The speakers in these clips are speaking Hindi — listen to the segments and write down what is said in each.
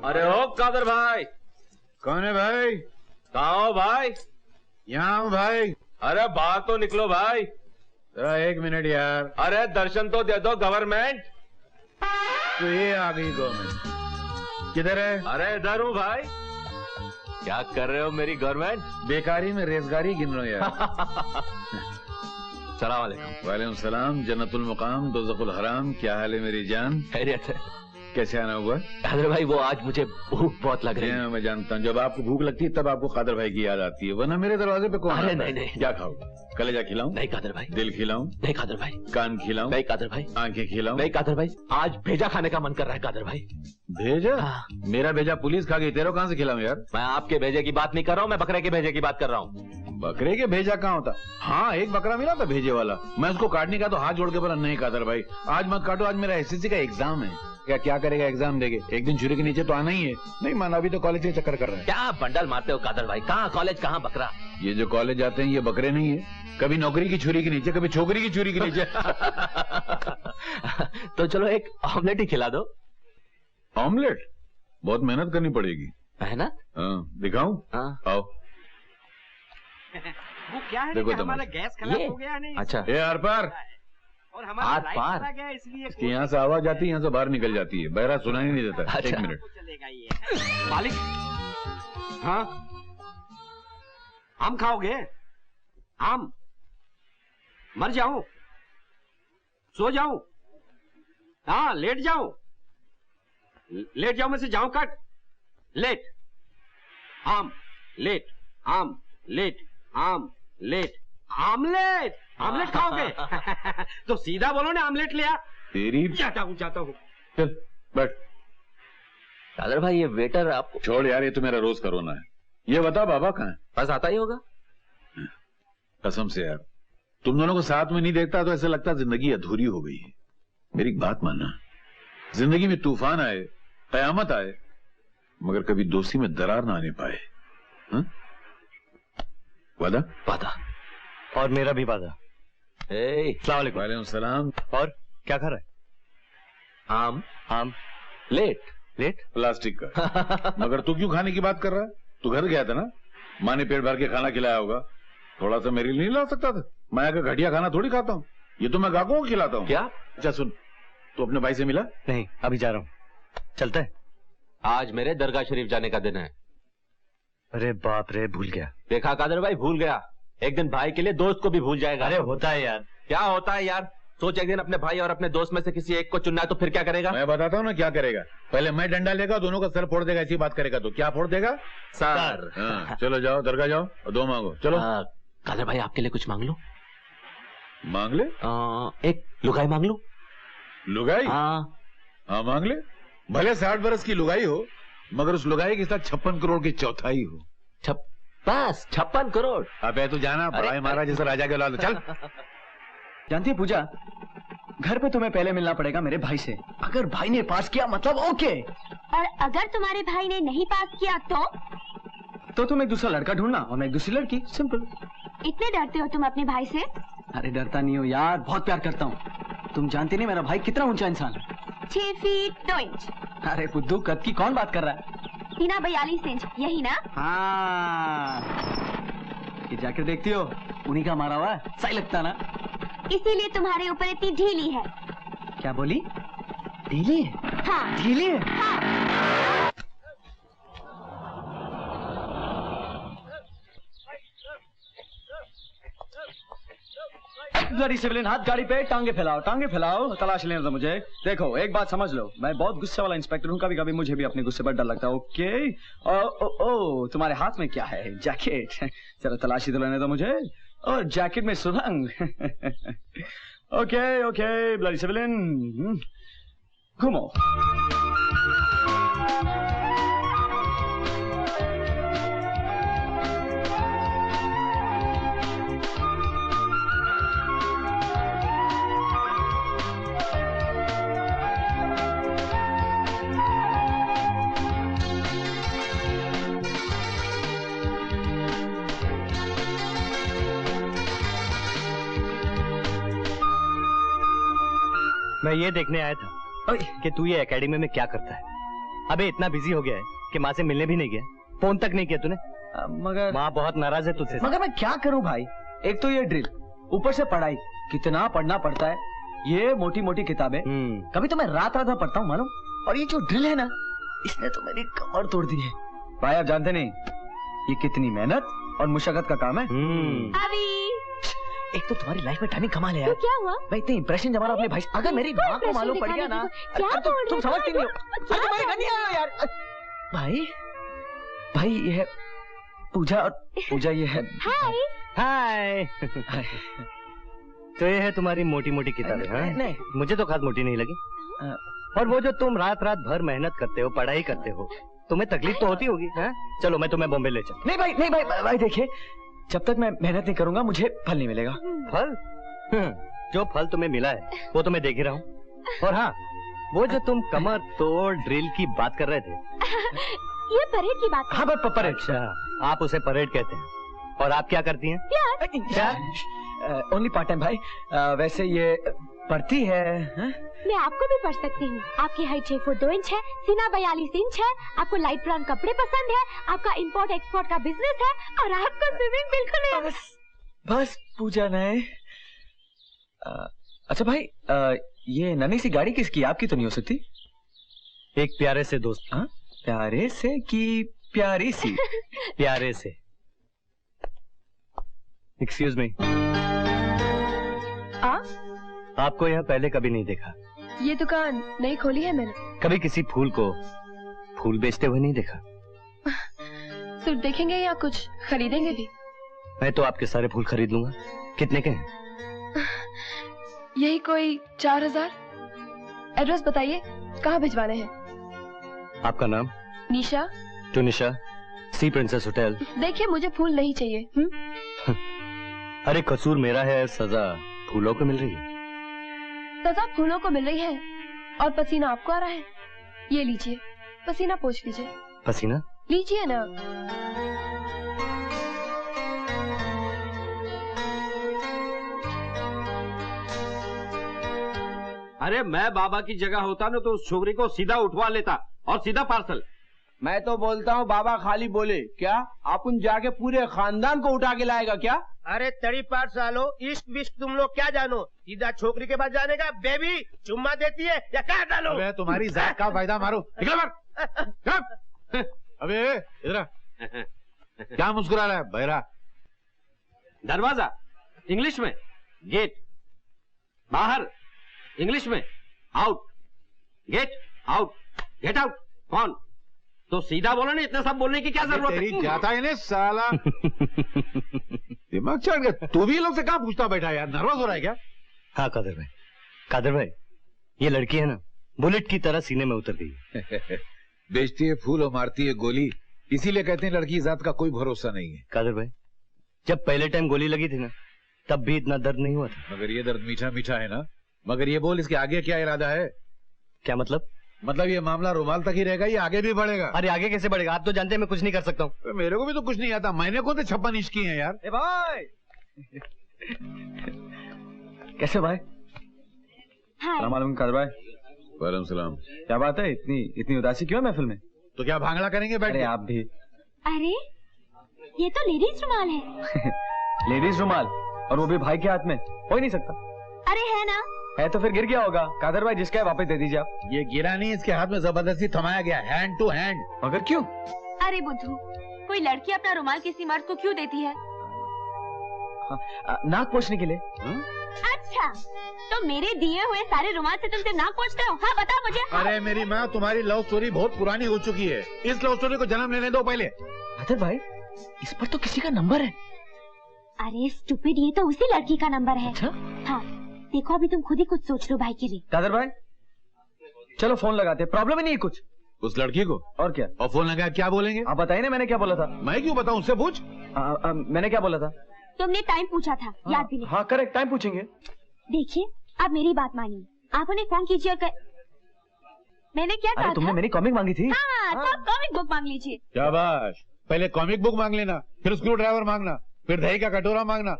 अरे ओ कादर भाई। कौन है भाई? कहाँ हो भाई? यहाँ हूँ भाई। अरे बाहर तो निकलो भाई। जरा 1 मिनट यार। अरे दर्शन तो दे दो गवर्नमेंट। तो ये आ गई गवर्नमेंट। किधर है? अरे इधर हूँ भाई। क्या कर रहे हो मेरी गवर्नमेंट? बेकारी में रेजगारी गिन लो यार। सलाम अलैकुम। वालेकुम सलाम। जन्नतुल मुकाम दोज़खुल हराम। क्या हाल है मेरी जान? खैरियत है। कैसे आना हुआ? कादर भाई वो आज मुझे भूख बहुत लग रही है। मैं जानता हूँ, जब आपको भूख लगती है तब आपको कादर भाई की याद आती है, वरना मेरे दरवाजे पे कौन? अरे नहीं नहीं। क्या खाओ? कलेजा खिलाऊं? नहीं कादर भाई। दिल खिलाऊं? नहीं कादर भाई। कान खिलाऊं? नहीं कादर भाई। आंखें खिलाऊं? नहीं कादर भाई। आज भेजा खाने का मन कर रहा है कादर भाई। भेजा? हाँ। मेरा भेजा पुलिस खा गई, तेरा कहां से खिलाऊं यार? मैं आपके भेजे की बात नहीं कर रहा हूँ, मैं बकरे के भेजे की बात कर रहा हूँ। बकरे के भेजा कहाँ होता? हाँ, एक बकरा मिला था भेजे वाला, मैं उसको काटने का तो हाथ जोड़ के बोला नहीं कादर भाई आज मत काटो, आज मेरा एसएससी का एग्जाम है। क्या करेगा एग्जाम देके? एक दिन छुरी के नीचे तो आना ही है। नहीं माना, अभी तो कॉलेज के चक्कर कर रहे हैं। क्या बंडल मारते हो कादर भाई? कहाँ कॉलेज कहाँ बकरा? ये जो कॉलेज जाते हैं ये बकरे नहीं है, कभी नौकरी की छुरी के नीचे, कभी छोकरी की छुरी के नीचे। तो चलो एक ऑमलेट ही खिला दो। ऑमलेट? बहुत मेहनत करनी पड़ेगी। मेहनत? हाँ, दिखाऊं? हाँ। आओ। वो क्या है देखो हमारा गैस खराब हो गया नहीं? अच्छा। ये आर पार और हमारा लाइट चला गया इसलिए इसकी यहाँ से आवाज आती है, यहाँ से बाहर निकल जाती है, बहरा सुनाई नहीं देता। अच्छा। 1 मिनट। चलेगा ये। मालिक, हाँ आम खाओगे? आम? मर जाऊं? सो जाऊं? हाँ लेट जाऊं? लेट जाऊं में से जाऊं कट? लेट आम लेट आम लेट आम लेट आमलेट। आमलेट खाओगे? तो सीधा बोलो ना आमलेट ले आ। तेरी जाता हूँ। चल बैठ। कादर भाई ये वेटर आपको छोड़ यार, ये तो मेरा रोज का रोना है। ये बता बाबा कहाँ है? बस आता ही होगा। कसम से यार, तुम दोनों को साथ में नहीं देखता तो ऐसा लगता जिंदगी अधूरी हो गई है। मेरी एक बात मानना, जिंदगी में तूफान आए, कयामत आए, मगर कभी दोस्ती में दरार ना आने पाए। वादा? वादा। और मेरा भी वादा। वालेकुम सलाम। और क्या खा रहा है? आम। आम? लेट प्लास्टिक का। मगर तू क्यों खाने की बात कर रहा है? तू घर गया था ना, माँ ने पेट भर के खाना खिलाया होगा, थोड़ा सा मेरे लिए नहीं ला सकता था? मैं आकर घटिया खाना थोड़ी खाता हूँ, ये तो मैं गाकों को खिलाता हूँ। क्या? अच्छा सुन, तू अपने भाई से मिला? नहीं, अभी जा रहा हूँ। चलता है? आज मेरे दरगाह शरीफ जाने का दिन है। अरे बाप रे, भूल गया। देखा कादर भाई, भूल गया। एक दिन भाई के लिए दोस्त को भी भूल जाएगा। अरे होता है यार। क्या होता है यार? सोच, एक दिन अपने भाई और अपने दोस्त में से किसी एक को चुनना है तो फिर क्या करेगा? मैं बताता हूँ ना क्या करेगा। पहले मैं डंडा लेगा, दोनों का सर फोड़ देगा। ऐसी बात करेगा तो क्या फोड़ देगा? सर। हाँ, चलो जाओ दरगाह जाओ और 2 मांगो। चलो। कादर भाई आपके लिए कुछ मांग लो। मांग ले। एक लुगाई मांग लो। लुगाई? हाँ मांग ले। भले 60 बरस की लुगाई हो, मगर उस लुगाई के साथ 56 करोड़ की चौथाई हो। बस 56 करोड़? अबे तू जाना, बड़ाई महाराज जैसा राजा के औलाद। चल। जानती है पूजा, घर पे तुम्हें पहले मिलना पड़ेगा मेरे भाई से। अगर भाई ने पास किया मतलब ओके, और अगर तुम्हारे भाई ने नहीं पास किया तो तुम एक दूसरा लड़का ढूंढना और मैं एक दूसरी लड़की। सिंपल। इतने डरते हो तुम अपने भाई से? अरे डरता नहीं हो यार, बहुत प्यार करता हूँ। तुम जानती नहीं मेरा भाई कितना ऊंचा इंसान है। 6 फीट 2 इंच। अरे बुद्धू, कद की कौन बात कर रहा है? टीना 42 इंच, यही ना? हाँ, ये जैकेट देखती हो, उन्हीं का मारा हुआ है, सही लगता ना? इसीलिए तुम्हारे ऊपर इतनी ढीली है। क्या बोली? ढीली है? हाँ ढीली है? हाँ। ब्लडी सिविलियन, हाथ गाड़ी पे, टांगे फैलाओ, तलाश लेने दो मुझे। देखो एक बात समझ लो, मैं बहुत गुस्से वाला इंस्पेक्टर हूँ, कभी कभी मुझे भी अपने गुस्से पर डर लगता है। ओके। ओ, तुम्हारे हाथ में क्या है? जैकेट। चलो तलाशी तो लेने दो मुझे। और जैकेट में सुरंग। ओके ब्लडी सिविलियन, घूमो। मैं ये देखने आया था कि तू ये एकेडमी में क्या करता है। अबे इतना बिजी हो गया है कि माँ से मिलने भी नहीं गया, फोन तक नहीं किया तूने। मगर माँ बहुत नाराज है तुझसे। मगर मैं क्या करूं भाई, एक तो ये ड्रिल, ऊपर से पढ़ाई, कितना पढ़ना पड़ता है, ये मोटी मोटी किताबें, कभी तो मैं रात रात में पढ़ता हूँ मालूम, और ये जो ड्रिल है ना, इसने तो मेरी कमर तोड़ दी है भाई। आप जानते नहीं ये कितनी मेहनत और मुशक्कत का काम है। अभी एक तो तुम्हारी लाइफ में टाइमिंग कमाल है यार। तो क्या हुआ? मैं इतने इंप्रेशन जमा रहा अपने भाई, अगर मेरी माँ को मालूम पड़ गया ना, तुम समझती नहीं हो यार। भाई भाई ये है पूजा, और पूजा ये है। हाय। तो ये है तुम्हारी मोटी मोटी किताबें। हाँ नहीं, मुझे तो खास मोटी नहीं लगी। और वो जो तुम रात रात भर मेहनत करते हो, पढ़ाई करते हो, तुम्हें तकलीफ तो होती होगी। हाँ चलो मैं तुम्हें बॉम्बे ले चलूं। नहीं भाई, नहीं भाई, भाई देखिए, जब तक मैं मेहनत नहीं करूंगा मुझे फल नहीं मिलेगा। फल? जो फल तुम्हें मिला है वो तो मैं देख ही रहा हूँ। और हाँ, वो जो तुम कमर तोड़ ड्रिल की बात कर रहे थे, ये परेड की बात है। हाँ परेड। अच्छा, आप उसे परेड कहते हैं। और आप क्या करती हैं? प्यार। ओनली पार्ट टाइम भाई। वैसे ये पढ़ती है। मैं आपको भी पढ़ सकती हूँ। आपकी हाइट 6 फुट 2 इंच है, सीना 42 इंच है, आपको लाइट ब्राउन कपड़े पसंद है, आपका इंपोर्ट एक्सपोर्ट का बिजनेस है, और आपको स्विमिंग बिल्कुल नहीं। बस पूजा नहीं। अच्छा भाई, ये नन्ही सी गाड़ी किसकी? आपकी तो नहीं हो सकती। एक प्यारे से दोस्त। हाँ, प्यारे से कि प्यारी सी? प्यारे से। एक्सक्यूज मी, आपको यहाँ पहले कभी नहीं देखा। ये दुकान नई खोली है मैंने। कभी किसी फूल को फूल बेचते हुए नहीं देखा। सिर्फ देखेंगे या कुछ खरीदेंगे भी? मैं तो आपके सारे फूल खरीद लूंगा। कितने के हैं? यही कोई 4000। एड्रेस बताइए, कहाँ भिजवाने हैं? आपका नाम? Nisha. To Nisha, sea princess hotel. देखिए मुझे फूल नहीं चाहिए। अरे कसूर मेरा है, सजा फूलों को मिल रही है। सजा फूलों को मिल रही है और पसीना आपको आ रहा है। ये लीजिए, पसीना पोंछ लीजिए। पसीना लीजिए ना। अरे मैं बाबा की जगह होता ना तो उस छोकरी को सीधा उठवा लेता और सीधा पार्सल। मैं तो बोलता हूँ बाबा खाली बोले क्या अपन जाके पूरे खानदान को उठा के लाएगा क्या? अरे तड़ी 5 सालों इश्क विश्क तुम लोग क्या जानो, सीधा छोकरी के पास जाने का। बेबी चुम्मा देती है या क्या डालो? अबे तुम्हारी जात का फायदा मारो, निकल बाहर। अबे इधर क्या मुस्कुरा रहा है बहरा? दरवाजा इंग्लिश में, गेट बाहर इंग्लिश में, out get out, get out कौन? तो सीधा बोलो ना, इतना सब बोलने की क्या जरूरत है? तेरी जाता है ना साला। दिमाग चढ़ गया। तू भी लोग से कहाँ पूछता बैठा यार, नर्वस हो रहा है क्या? हाँ कादर भाई, कादर भाई, ये लड़की है ना बुलेट की तरह सीने में उतर गई। बेचती है फूल और मारती है गोली, इसीलिए कहते हैं लड़की जात का कोई भरोसा नहीं है। कादर भाई, जब पहले टाइम गोली लगी थी ना, तब भी इतना दर्द नहीं हुआ था। मगर ये दर्द मीठा मीठा है ना। मगर ये बोल, इसके आगे क्या इरादा है? क्या मतलब? मतलब ये मामला रुमाल तक ही रहेगा, ये आगे भी बढ़ेगा? अरे आगे कैसे बढ़ेगा? आप तो जानते हैं मैं कुछ नहीं कर सकता हूँ। मेरे को भी तो कुछ नहीं आता, मैंने कौन से 56 इंच की है यार। ए भाई कैसे भाई? सलाम अलैकुम कादर भाई। वालेकुम सलाम। क्या बात है, इतनी उदासी क्यों है महफिल में? तो क्या भांगड़ा करेंगे बैठ के? आप भी। अरे ये तो लेडीज रुमाल है। लेडीज रुमाल, और वो भी भाई के हाथ में? हो ही नहीं सकता। अरे है ना। है तो फिर गिर गया होगा। कादर भाई जिसका है वापस दे दीजिए आप। ये गिरा नहीं, इसके हाथ में जबरदस्ती थमाया गया, हैंड टू हैंड। मगर क्यों? अरे बुद्धू, कोई लड़की अपना रुमाल किसी मर्द को क्यों देती है? नाक पोंछने के लिए। अच्छा, तो मेरे दिए हुए सारे रुमाल से तुम सिर्फ नाक पोंछते हो? हाँ बता मुझे। अरे मेरी माँ, तुम्हारी लव स्टोरी बहुत पुरानी हो चुकी है, इस लव स्टोरी को जन्म लेने दो पहले। कादर भाई, इस पर तो किसी का नंबर है। अरे स्टूपिड, ये तो उसी लड़की का नंबर है। अच्छा? हाँ देखो, अभी तुम खुद ही कुछ सोच लो भाई के लिए। कादर भाई चलो फोन लगाते, प्रॉब्लम ही नहीं है कुछ। उस लड़की को? और क्या? और फोन लगाया क्या बोलेंगे? आप बताइए ना, मैंने क्या बोला था? मैं क्यों बताऊं, उससे पूछ। मैंने क्या बोला था? तुमने टाइम पूछा था, याद भी नहीं? हाँ करेक्ट, टाइम पूछेंगे। देखिए आप मेरी बात मानिए, आप उन्हें फोन कीजिए और मैंने क्या कहा? तुमने मेरी कॉमिक मांगी थी। हाँ, तो कॉमिक बुक मांग लीजिए। शाबाश, पहले कॉमिक बुक मांग लेना, फिर स्क्रू ड्राइवर मांगना, फिर दही का कटोरा मांगना,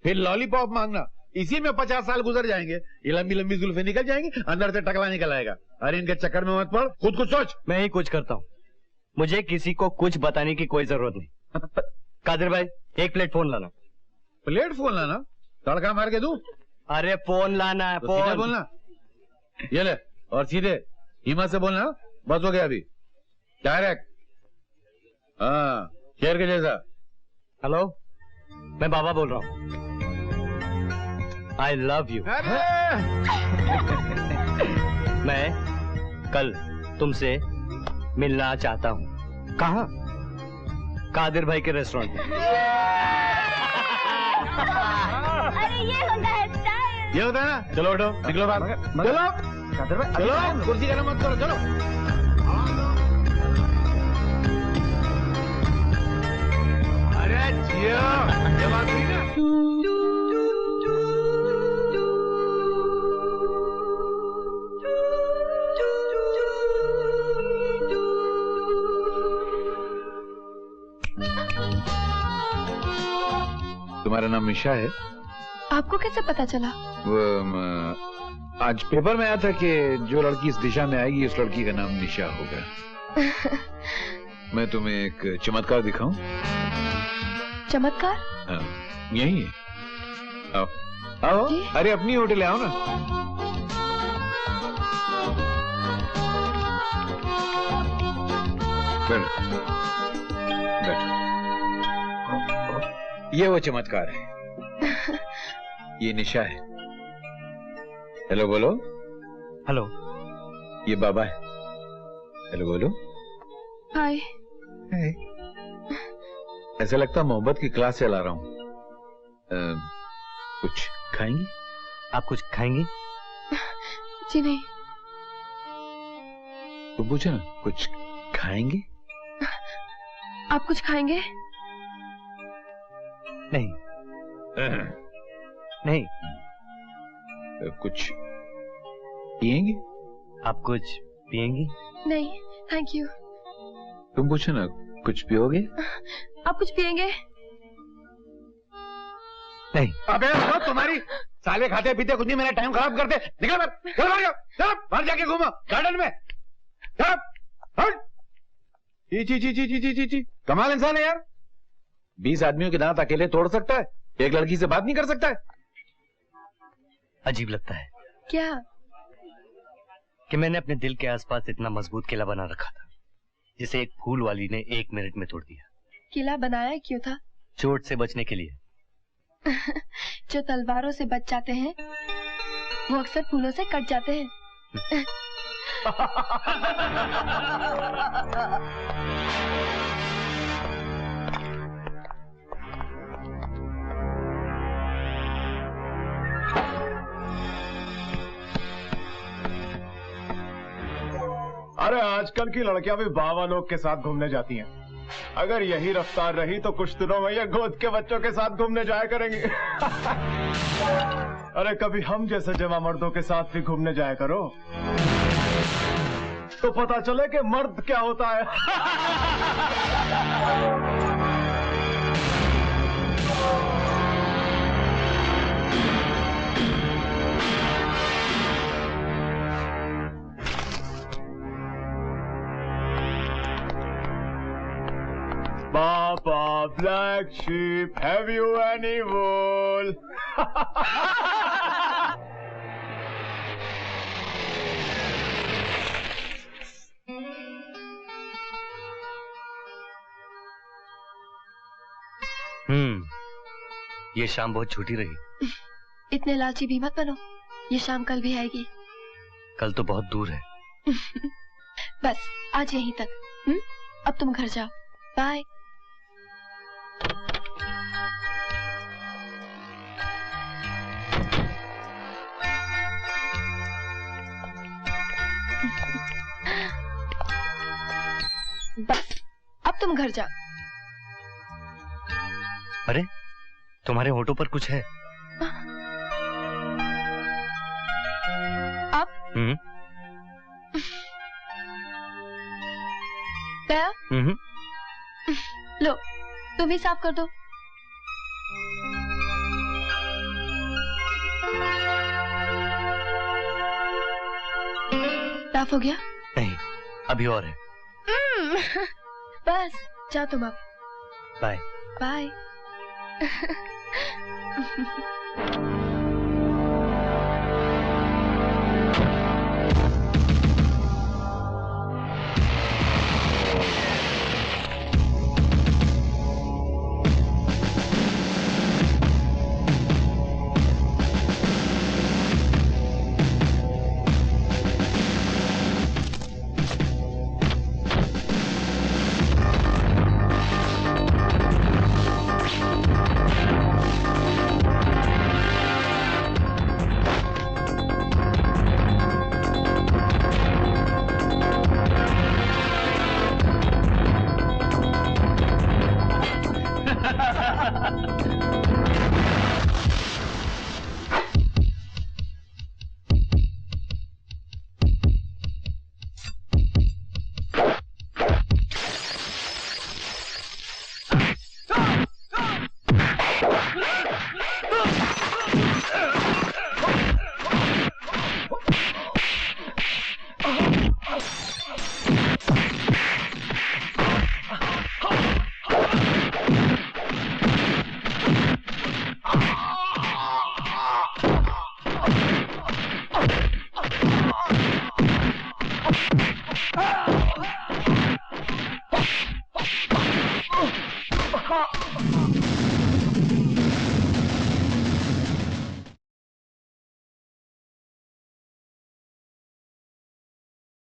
फिर लॉलीपॉप मांगना। इसी में 50 साल गुजर जाएंगे, ये लंबी लंबी जुल्फे निकल जाएंगी, अंदर से टकला निकल आएगा। अरे इनके चक्कर में मत पड़, खुद कुछ सोच। मैं ही कुछ करता हूँ, मुझे किसी को कुछ बताने की कोई जरूरत नहीं। कादिर भाई, एक प्लेट फोन लाना। प्लेट फोन लाना? तड़का मार के दूं? अरे फोन लाना है, तो फोन। सीधे बोलना। ये ले, और सीधे हिम्मत से बोलना। बस हो गया अभी, डायरेक्ट। हाँ, शेर के जैसा। हेलो, मैं बाबा बोल रहा हूँ। I love you. मैं कल तुमसे मिलना चाहता हूँ। कहाँ? कादिर भाई के रेस्टोरेंट में। अरे ये होता है स्टाइल। ये होता है ना? चलो उठो, निकलो बाहर। चलो चलो, कुर्सी गरम मत करो, चलो। अरे जियो, ये बात थी ना। तुम्हारा नाम निशा है? आपको कैसे पता चला? आज पेपर में आया था कि जो लड़की इस दिशा में आएगी उस लड़की का नाम निशा होगा। मैं तुम्हें एक चमत्कार दिखाऊं? चमत्कार? हाँ, यही है। आओ आओ, अरे अपनी होटल आओ ना। बैठो, ये वो चमत्कार है। ये निशा है। हेलो बोलो। हेलो, ये बाबा है। हेलो बोलो। हाय। ऐसा लगता मोहब्बत की क्लास चला रहा हूँ। कुछ खाएंगी? आप कुछ खाएंगी? जी नहीं। तो पूछो ना, कुछ खाएंगे? आप कुछ खाएंगे? नहीं। नहीं। कुछ पिएंगे? आप कुछ पिएंगी? नहीं, थैंक यू। तुम पूछो ना, कुछ पियोगे? आप कुछ पिएंगे? नहीं। अबे तो तुम्हारी साले खाते पीते कुछ नहीं, मेरा टाइम खराब करते। निकल बाहर, चलो बाहर जाओ, चलो बाहर जाके घूमो गार्डन में। ची कमाल इंसान है यार। 20 आदमियों के दांत अकेले तोड़ सकता है, एक लड़की से बात नहीं कर सकता है। अजीब लगता है क्या? कि मैंने अपने दिल के आसपास इतना मजबूत किला बना रखा था, जिसे एक फूल वाली ने 1 मिनट में तोड़ दिया। किला बनाया क्यों था? चोट से बचने के लिए। जो तलवारों से बच जाते हैं वो अक्सर फूलों से कट जाते हैं। अरे आजकल की लड़कियां भी बाबा लोग के साथ घूमने जाती हैं। अगर यही रफ्तार रही तो कुछ दिनों में ये गोद के बच्चों के साथ घूमने जाया करेंगे। अरे कभी हम जैसे जवां मर्दों के साथ भी घूमने जाया करो, तो पता चले कि मर्द क्या होता है। Papa, black sheep, have you any wool? ये शाम बहुत छोटी रही। इतने लालची भी मत बनो, ये शाम कल भी आएगी। कल तो बहुत दूर है। बस आज यहीं तक। अब तुम घर जाओ, बाय। बस अब तुम घर जाओ। अरे तुम्हारे होठों पर कुछ है। अब गया? लो तुम ही साफ कर दो। साफ हो गया? नहीं, अभी और है। बस जाओ तुम अब। बाय। बाय।